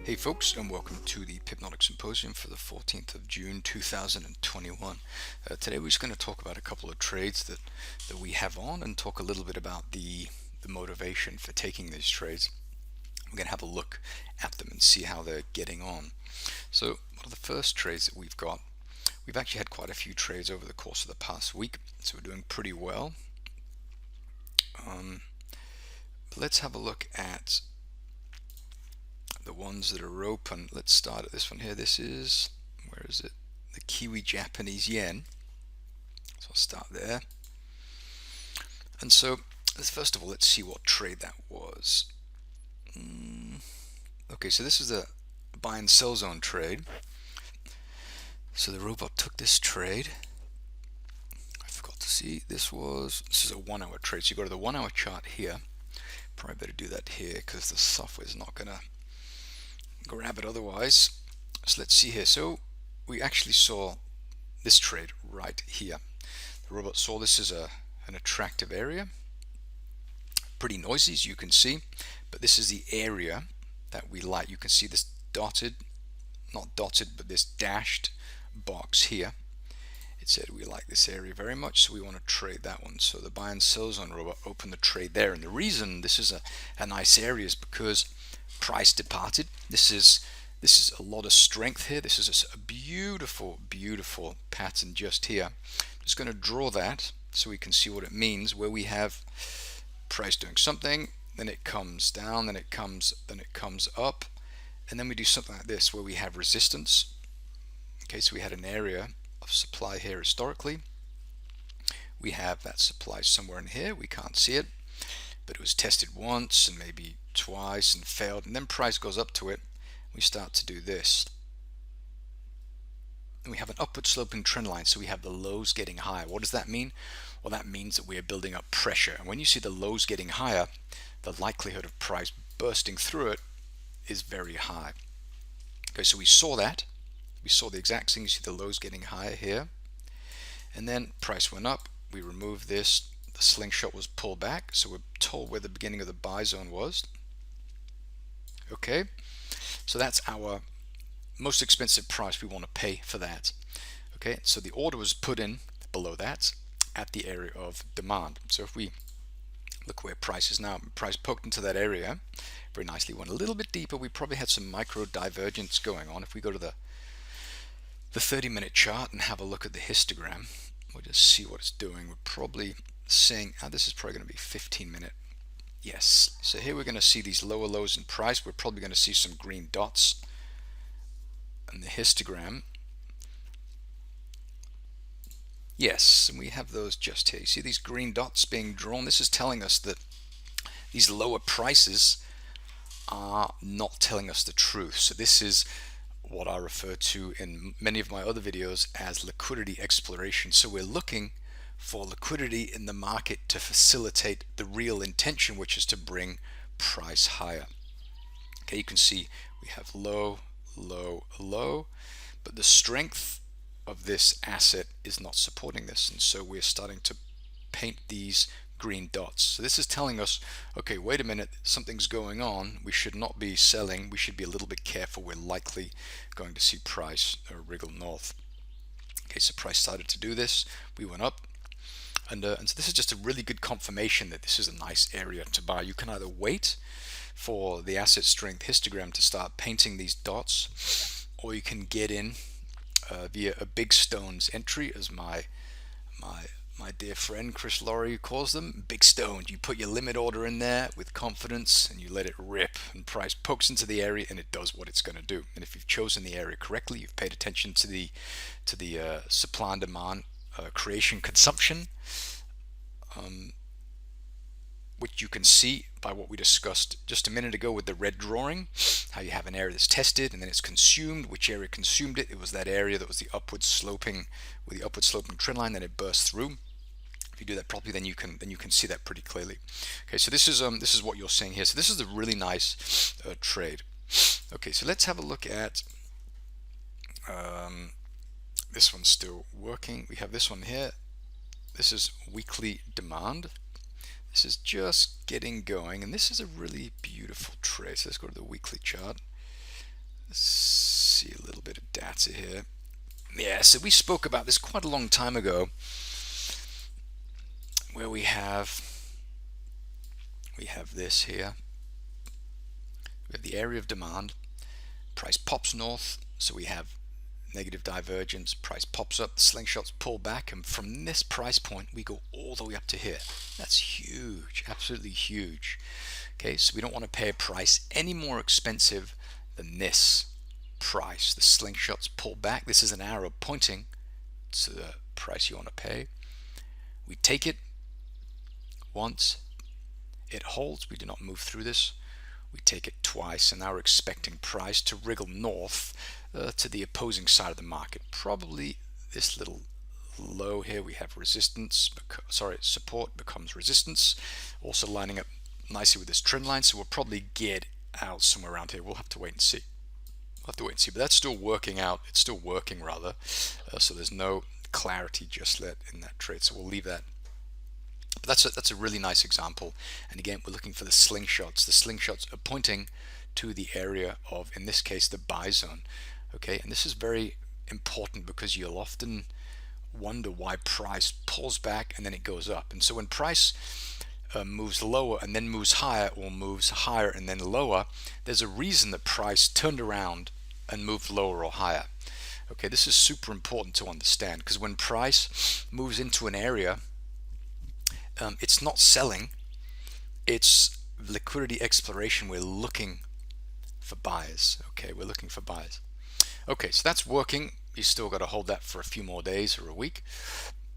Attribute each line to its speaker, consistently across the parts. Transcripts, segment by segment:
Speaker 1: Hey folks, and welcome to the Pipnotic Symposium for the 14th of June 2021. Today we're just going to talk about a couple of trades that we have on and talk a little bit about the motivation for taking these trades. We're going to have a look at them and see how they're getting on. So one of the first trades that we've got, we've actually had quite a few trades over the course of the past week, so we're doing pretty well. But let's have a look at the ones that are open. Let's start at this one here. This is, where is it? The Kiwi Japanese yen. So I'll start there. And so, first of all, let's see what trade that was. Okay, so this is a buy and sell zone trade. So the robot took this trade. I forgot to see, this is a 1 hour trade. So you go to the 1 hour chart here. Probably better do that here because the software is not gonna grab it otherwise. So let's see here. So we actually saw this trade right here. The robot saw this as an attractive area, pretty noisy as you can see, but this is the area that we like. You can see this dotted, not dotted, but this dashed box here. It said we like this area very much, so we want to trade that one. So the buy and sell zone robot opened the trade there, and the reason this is a nice area is because price departed. This is a lot of strength here. This is a beautiful pattern just here. I'm just going to draw that so we can see what it means, where we have price doing something, then it comes down, then it comes up, and then we do something like this where we have resistance. Okay, so we had an area of supply here historically. We have that supply somewhere in here. We can't see it, but it was tested once and maybe twice and failed, and then price goes up to it. We start to do this, and we have an upward sloping trend line, so we have the lows getting higher. What does that mean? Well, that means that we are building up pressure, and when you see the lows getting higher, the likelihood of price bursting through it is very high. Okay, so we saw that. We saw the exact thing. You see the lows getting higher here, and then price went up. We removed this. The slingshot was pulled back, so we're told where the beginning of the buy zone was. Okay, so that's our most expensive price we want to pay for that. Okay, so the order was put in below that at the area of demand. So if we look where price is now, price poked into that area very nicely, went a little bit deeper. We probably had some micro divergence going on. If we go to the 30-minute chart and have a look at the histogram, we'll just see what it's doing. We're probably seeing, this is probably going to be 15-minute. Yes, so here we're going to see these lower lows in price. We're probably going to see some green dots in the histogram. Yes, and we have those just here. You see these green dots being drawn? This is telling us that these lower prices are not telling us the truth. So this is what I refer to in many of my other videos as liquidity exploration. So we're looking for liquidity in the market to facilitate the real intention, which is to bring price higher. Okay, you can see we have low, low, low, but the strength of this asset is not supporting this, and so we're starting to paint these green dots. So this is telling us, okay, wait a minute, something's going on. We should not be selling. We should be a little bit careful. We're likely going to see price wriggle north. Okay, so price started to do this. We went up. And so this is just a really good confirmation that this is a nice area to buy. You can either wait for the asset strength histogram to start painting these dots, or you can get in via a big stones entry, as my dear friend Chris Laurie calls them, big stones. You put your limit order in there with confidence and you let it rip, and price pokes into the area and it does what it's going to do. And if you've chosen the area correctly, you've paid attention to the supply and demand creation consumption, which you can see by what we discussed just a minute ago with the red drawing, how you have an area that's tested and then it's consumed. Which area consumed it? It was that area that was the upward sloping, with the upward sloping trend line, that it burst through. If you do that properly, then you can see that pretty clearly. Okay, so this is what you're seeing here. So this is a really nice trade. Okay, so let's have a look at this one's still working. We have this one here. This is weekly demand. This is just getting going, and this is a really beautiful trade. So let's go to the weekly chart. Let's see a little bit of data here. Yeah, so we spoke about this quite a long time ago, where we have this here. We have the area of demand. Price pops north, so we have negative divergence. Price pops up, the slingshots pull back, and from this price point we go all the way up to here. That's huge, absolutely huge. Okay, so we don't want to pay a price any more expensive than this price. The slingshots pull back. This is an arrow pointing to the price you want to pay. We take it once, it holds, we do not move through this. We take it twice, and now we're expecting price to wriggle north to the opposing side of the market. Probably this little low here, we have resistance, support becomes resistance, also lining up nicely with this trend line, so we'll probably get out somewhere around here. We'll have to wait and see. But that's still working out. It's still working rather, so there's no clarity just yet in that trade, so we'll leave that. But that's a really nice example, and again we're looking for the slingshots. The slingshots are pointing to the area of, in this case, the buy zone. Okay, and this is very important because you'll often wonder why price pulls back and then it goes up. And so when price moves lower and then moves higher, or moves higher and then lower, there's a reason that price turned around and moved lower or higher. Okay, this is super important to understand, because when price moves into an area, it's not selling, it's liquidity exploration. We're looking for buyers. Okay, we're looking for buyers. Okay, so that's working. You still got to hold that for a few more days or a week.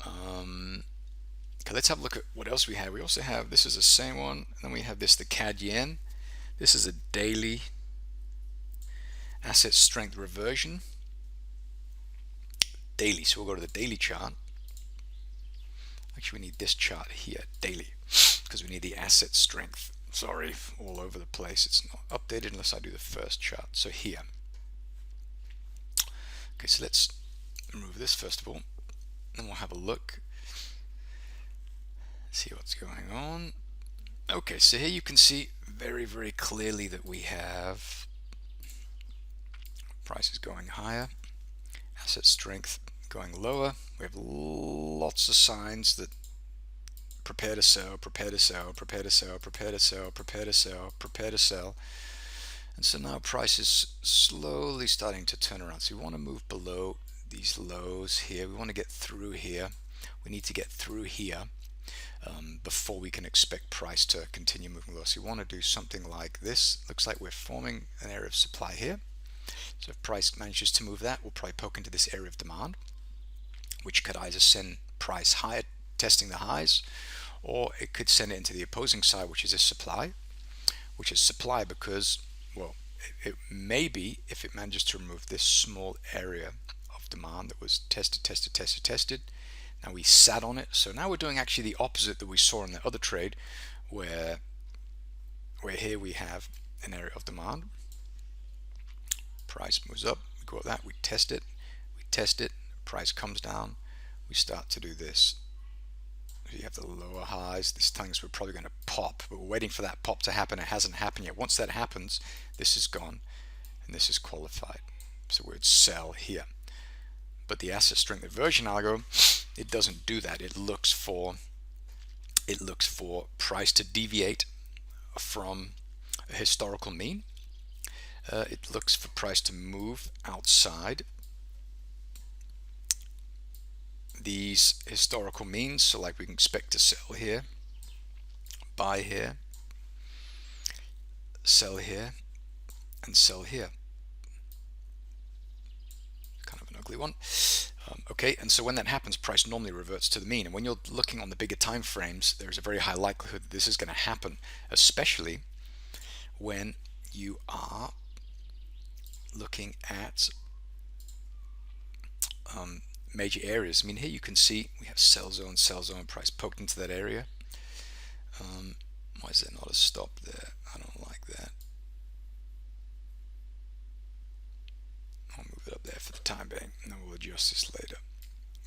Speaker 1: Okay, let's have a look at what else we have. We also have, this is the same one, and then we have this, the CAD yen. This is a daily asset strength reversion. Daily, so we'll go to the daily chart. Actually, we need this chart here, daily, because we need the asset strength. Sorry, all over the place. It's not updated unless I do the first chart. So here. Okay, so let's remove this first of all, then we'll have a look, see what's going on. Okay, so here you can see very, very clearly that we have prices going higher, asset strength going lower. We have lots of signs that prepare to sell, prepare to sell, prepare to sell, prepare to sell, prepare to sell, prepare to sell. And so now price is slowly starting to turn around. So we want to move below these lows here. We want to get through here. We need to get through here before we can expect price to continue moving lower. So we want to do something like this. Looks like we're forming an area of supply here. So if price manages to move that, we'll probably poke into this area of demand, which could either send price higher, testing the highs, or it could send it into the opposing side, which is this supply, because, well, it may be, if it manages to remove this small area of demand that was tested. Now we sat on it, so now we're doing actually the opposite that we saw in the other trade, where here we have an area of demand. Price moves up, we go at that, we test it, price comes down, we start to do this. You have the lower highs. This telling us we're probably going to pop, but we're waiting for that pop to happen. It hasn't happened yet. Once that happens, this is gone and this is qualified, so we'd sell here. But the asset strength reversion algo, it doesn't do that. It looks for price to deviate from a historical mean. It looks for price to move outside these historical means. So like we can expect to sell here, buy here, sell here, and sell here. Kind of an ugly one. Okay, and so when that happens, price normally reverts to the mean. And when you're looking on the bigger time frames, there's a very high likelihood that this is going to happen, especially when you are looking at major areas. I mean, here you can see we have sell zone, price poked into that area. Why is there not a stop there? I don't like that. I'll move it up there for the time being, and then we'll adjust this later.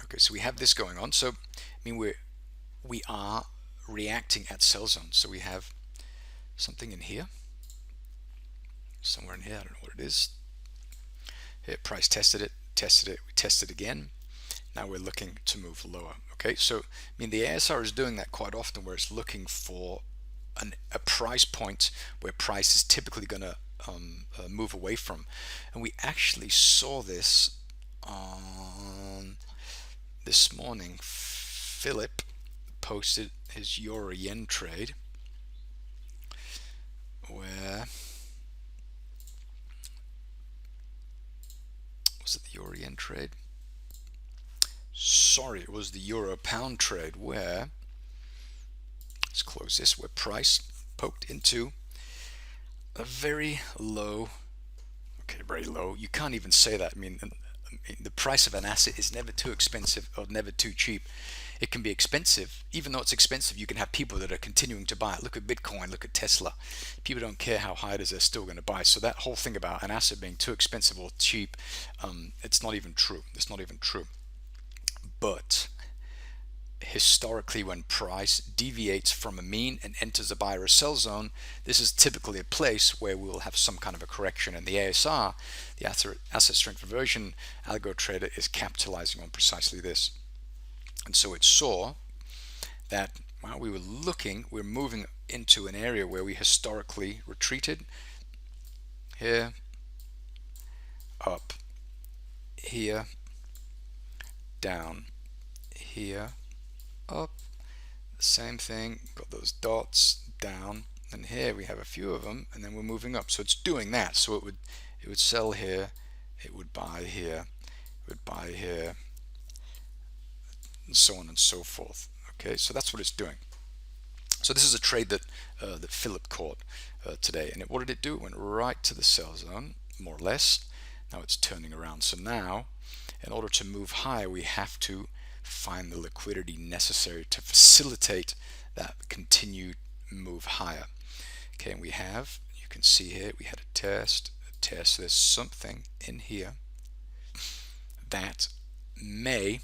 Speaker 1: Okay, so we have this going on. So, I mean, we are reacting at sell zone. So we have something in here, somewhere in here. I don't know what it is. Here, price we tested again. Now we're looking to move lower. Okay, so I mean the ASR is doing that quite often, where it's looking for a price point where price is typically going to move away from, and we actually saw this on this morning. Philip posted his euro yen trade, where was it the euro yen trade? Sorry, it was the euro pound trade, where, let's close this, where price poked into a very low, okay, very low, you can't even say that. I mean, the price of an asset is never too expensive or never too cheap. It can be expensive. Even though it's expensive, you can have people that are continuing to buy it. Look at Bitcoin, look at Tesla. People don't care how high it is, they're still going to buy. So that whole thing about an asset being too expensive or cheap, it's not even true. It's not even true. But historically, when price deviates from a mean and enters a buy or sell zone, this is typically a place where we will have some kind of a correction. And the ASR, the asset strength reversion algo trader, is capitalizing on precisely this. And so it saw that while we were moving into an area where we historically retreated. Here, up, here, down, here, up, the same thing, got those dots, down, and here we have a few of them, and then we're moving up. So it's doing that. So it would sell here, it would buy here, it would buy here, and so on and so forth. Okay, so that's what it's doing. So this is a trade that that Philip caught today, and what did it do? It went right to the sell zone, more or less. Now it's turning around. So now, in order to move higher, we have to find the liquidity necessary to facilitate that continued move higher. Okay, and we have, you can see here, we had a test. There's something in here that may,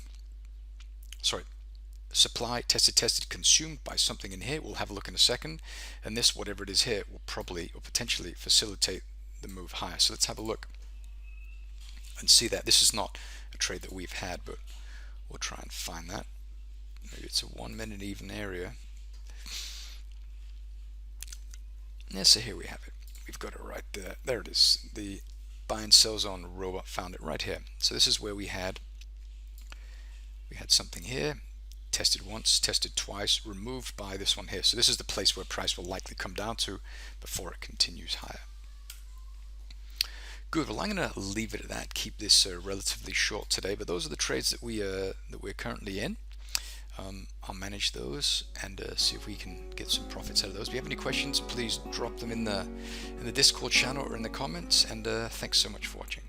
Speaker 1: supply, tested, consumed by something in here. We'll have a look in a second. And this, whatever it is here, will probably or potentially facilitate the move higher. So let's have a look and see that. This is not a trade that we've had, but we'll try and find that. Maybe it's a 1 minute even area. Yeah, so here we have it. We've got it right there. There it is. The buy and sell zone robot found it right here. So this is where we had something here. Tested once, tested twice, removed by this one here. So this is the place where price will likely come down to before it continues higher. Good. Well, I'm going to leave it at that. Keep this relatively short today. But those are the trades that we're currently in. I'll manage those and see if we can get some profits out of those. If you have any questions, please drop them in the Discord channel or in the comments. And thanks so much for watching.